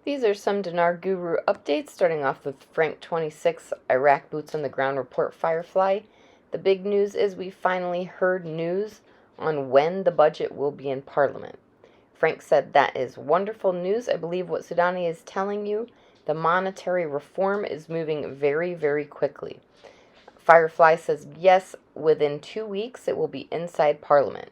These are some Dinar Guru updates, starting off with Frank 26, Iraq Boots on the Ground report Firefly. The big news is we finally heard news on when the budget will be in Parliament. Frank said that is wonderful news. I believe what Sudani is telling you, the monetary reform is moving very, very quickly. Firefly says yes, within 2 weeks it will be inside Parliament.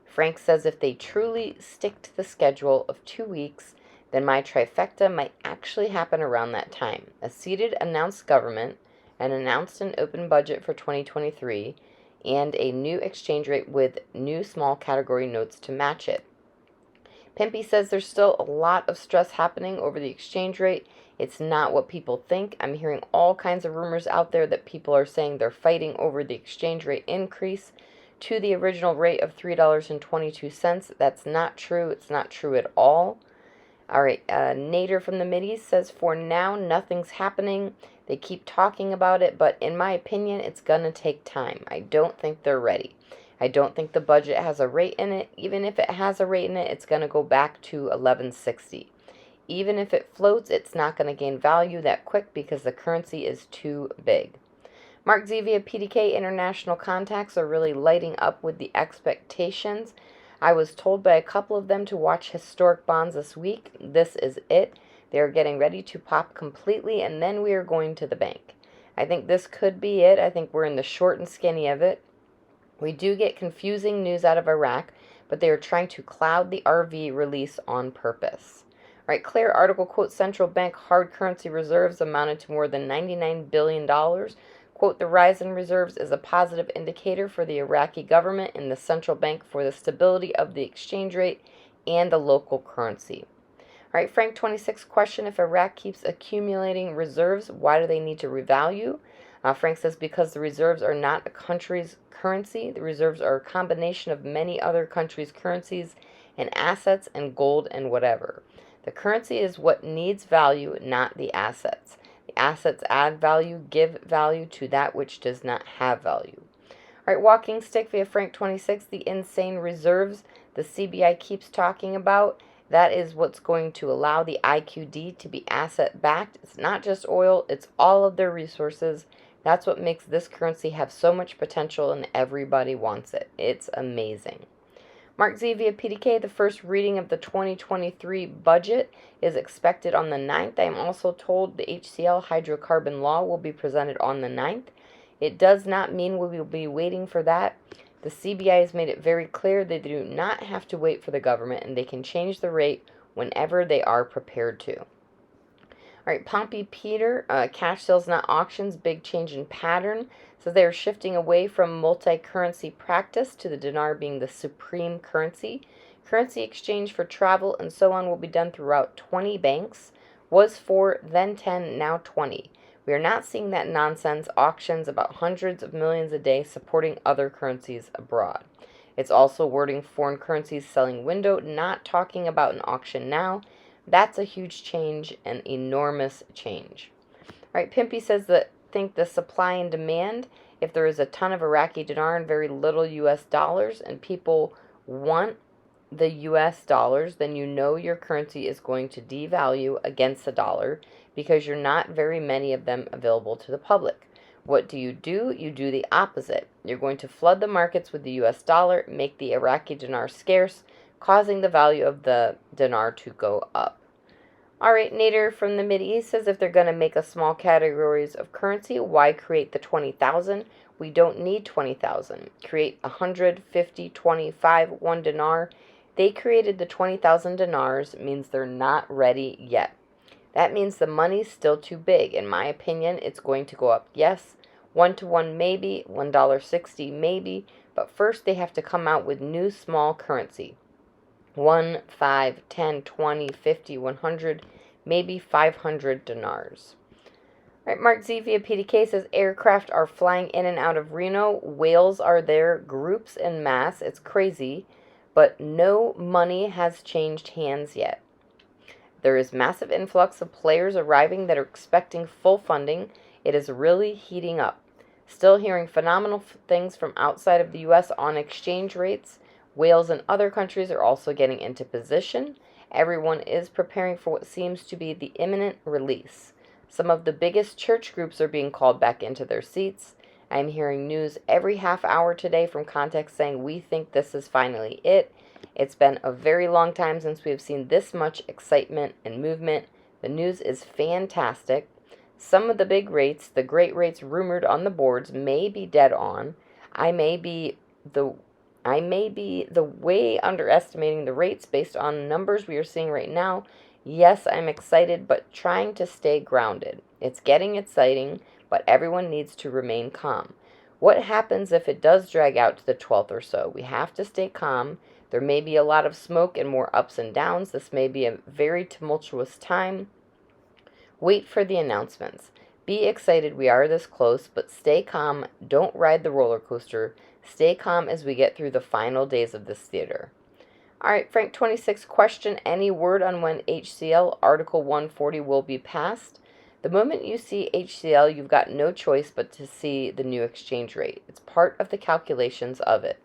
Frank says if they truly stick to the schedule of 2 weeks, then my trifecta might actually happen around that time. A seated announced government, an announced and open budget for 2023, and a new exchange rate with new small category notes to match it. Pimpy says there's still a lot of stress happening over the exchange rate. It's not what people think. I'm hearing all kinds of rumors out there that people are saying they're fighting over the exchange rate increase to the original rate of $3.22. That's not true. It's not true at all. All right, Nader from the Mideast says, for now, nothing's happening. They keep talking about it, but in my opinion, it's going to take time. I don't think they're ready. I don't think the budget has a rate in it. Even if it has a rate in it, it's going to go back to 1160. Even if it floats, it's not going to gain value that quick because the currency is too big. Mark Z via PDK, international contacts are really lighting up with the expectations. I was told by a couple of them to watch historic bonds this week. This is it. They are getting ready to pop completely, and then we are going to the bank. I think this could be it. I think we're in the short and skinny of it. We do get confusing news out of Iraq, but they are trying to cloud the RV release on purpose. All right, Claire article quotes central bank hard currency reserves amounted to more than $99 billion. Quote, the rise in reserves is a positive indicator for the Iraqi government and the central bank for the stability of the exchange rate and the local currency. All right, Frank 26 question, if Iraq keeps accumulating reserves, why do they need to revalue? Frank says because the reserves are not a country's currency. The reserves are a combination of many other countries' currencies and assets and gold and whatever. The currency is what needs value, not the assets. The assets add value, give value to that which does not have value. All right, walking stick via Frank 26, the insane reserves the CBI keeps talking about. That is what's going to allow the IQD to be asset-backed. It's not just oil, it's all of their resources. That's what makes this currency have so much potential and everybody wants it. It's amazing. Mark Z via PDK, the first reading of the 2023 budget is expected on the 9th. I am also told the HCL hydrocarbon law will be presented on the 9th. It does not mean we will be waiting for that. The CBI has made it very clear they do not have to wait for the government and they can change the rate whenever they are prepared to. All right, Pompey Peter, cash sales, not auctions, big change in pattern. So they are shifting away from multi-currency practice to the dinar being the supreme currency. Currency exchange for travel and so on will be done throughout 20 banks. Was 4, then 10, now 20. We are not seeing that nonsense auctions about hundreds of millions a day supporting other currencies abroad. It's also wording foreign currencies selling window, not talking about an auction now. That's a huge change, an enormous change. All right, Pimpy says that think the supply and demand, if there is a ton of Iraqi dinar and very little US dollars and people want the US dollars, then you know your currency is going to devalue against the dollar because you're not very many of them available to the public. What do? You do the opposite. You're going to flood the markets with the US dollar, make the Iraqi dinar scarce, causing the value of the dinar to go up. All right, Nader from the Mideast says if they're going to make a small categories of currency, why create the 20,000? We don't need 20,000. Create 100, 50, 25, 1 dinar. They created the 20,000 dinars, means they're not ready yet. That means the money's still too big. In my opinion, it's going to go up. Yes, 1 to 1 maybe, $1.60 maybe, but first they have to come out with new small currency. 1, 5, 10, 20, 50, 100, maybe 500 dinars. All right, Mark Z via PDK says aircraft are flying in and out of Reno. Whales are there, groups en masse. It's crazy, but no money has changed hands yet. There is massive influx of players arriving that are expecting full funding. It is really heating up. Still hearing phenomenal things from outside of the U.S. on exchange rates. Wales and other countries are also getting into position, Everyone is preparing for what seems to be the imminent release. Some of the biggest church groups are being called back into their seats. I am hearing news every half hour today from contacts saying we think this is finally it. It's been a very long time since we have seen this much excitement and movement. The news is fantastic. Some of the big rates, the great rates rumored on the boards, may be dead on. I may be the way underestimating the rates based on numbers we are seeing right now. Yes, I'm excited, but trying to stay grounded. It's getting exciting, but everyone needs to remain calm. What happens if it does drag out to the 12th or so? We have to stay calm. There may be a lot of smoke and more ups and downs. This may be a very tumultuous time. Wait for the announcements. Be excited we are this close, but stay calm. Don't ride the roller coaster. Stay calm as we get through the final days of this theater. All right, Frank 26 question. Any word on when HCL Article 140 will be passed? The moment you see HCL, you've got no choice but to see the new exchange rate. It's part of the calculations of it.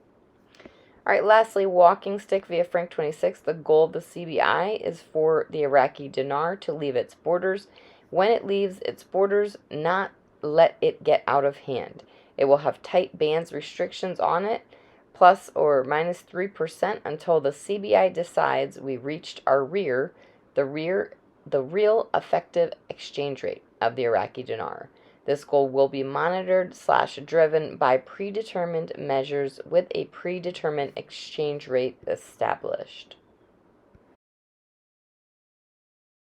All right, lastly, walking stick via Frank 26. The goal of the CBI is for the Iraqi Dinar to leave its borders. When it leaves its borders, not let it get out of hand. It will have tight bands restrictions on it, plus or minus 3% until the CBI decides we reached the real effective exchange rate of the Iraqi dinar. This goal will be monitored / driven by predetermined measures with a predetermined exchange rate established.